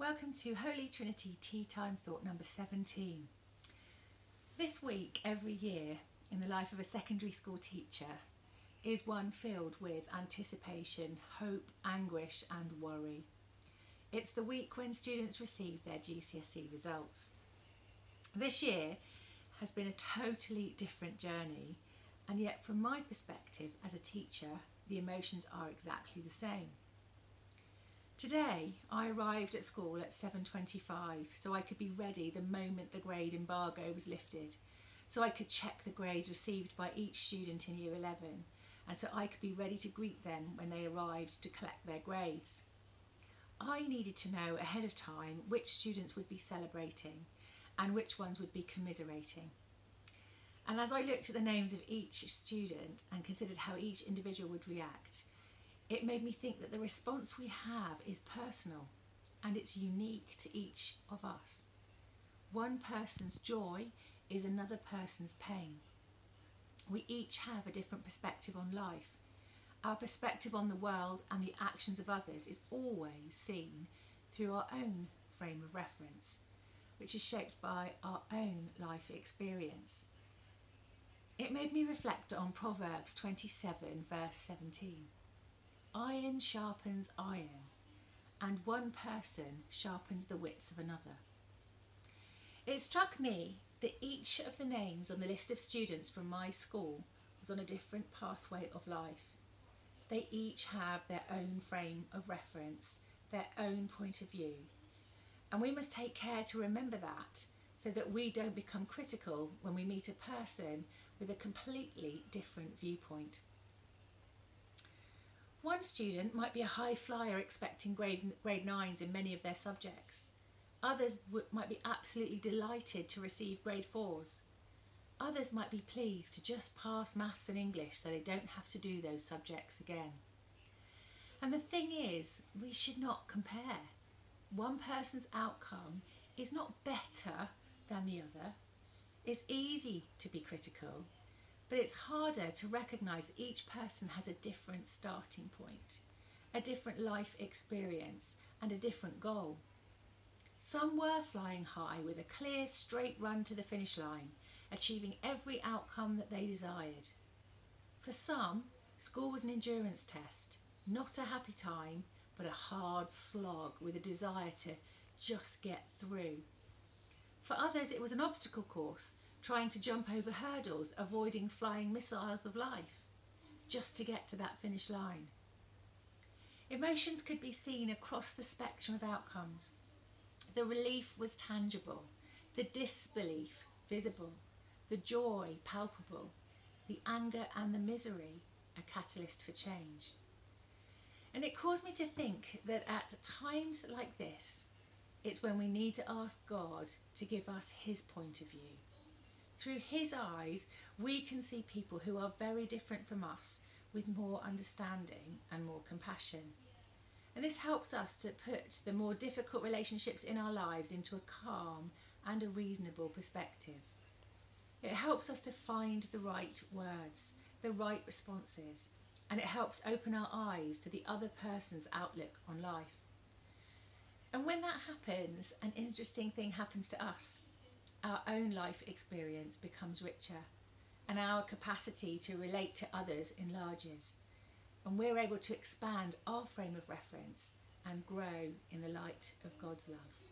Welcome to Holy Trinity Teatime Thought number 17. This week, every year, in the life of a secondary school teacher, is one filled with anticipation, hope, anguish and worry. It's the week when students receive their GCSE results. This year has been a totally different journey, and yet from my perspective as a teacher, the emotions are exactly the same. Today I arrived at school at 7:25 so I could be ready the moment the grade embargo was lifted, so I could check the grades received by each student in Year 11 and so I could be ready to greet them when they arrived to collect their grades. I needed to know ahead of time which students would be celebrating and which ones would be commiserating. And as I looked at the names of each student and considered how each individual would react, it made me think that the response we have is personal and it's unique to each of us. One person's joy is another person's pain. We each have a different perspective on life. Our perspective on the world and the actions of others is always seen through our own frame of reference, which is shaped by our own life experience. It made me reflect on Proverbs 27 verse 17. Iron sharpens iron, and one person sharpens the wits of another. It struck me that each of the names on the list of students from my school was on a different pathway of life. They each have their own frame of reference, their own point of view, and we must take care to remember that so that we don't become critical when we meet a person with a completely different viewpoint. One student might be a high flyer expecting grade 9s in many of their subjects. Others might be absolutely delighted to receive grade 4s. Others might be pleased to just pass maths and English so they don't have to do those subjects again. And the thing is, we should not compare. One person's outcome is not better than the other. It's easy to be critical, but it's harder to recognise that each person has a different starting point, a different life experience and a different goal. Some were flying high with a clear straight run to the finish line, achieving every outcome that they desired. For some, school was an endurance test, not a happy time, but a hard slog with a desire to just get through. For others, it was an obstacle course, trying to jump over hurdles, avoiding flying missiles of life, just to get to that finish line. Emotions could be seen across the spectrum of outcomes. The relief was tangible, the disbelief visible, the joy palpable, the anger and the misery a catalyst for change. And it caused me to think that at times like this, it's when we need to ask God to give us his point of view. Through his eyes, we can see people who are very different from us with more understanding and more compassion. And this helps us to put the more difficult relationships in our lives into a calm and a reasonable perspective. It helps us to find the right words, the right responses, and it helps open our eyes to the other person's outlook on life. And when that happens, an interesting thing happens to us. Our own life experience becomes richer and our capacity to relate to others enlarges, and we're able to expand our frame of reference and grow in the light of God's love.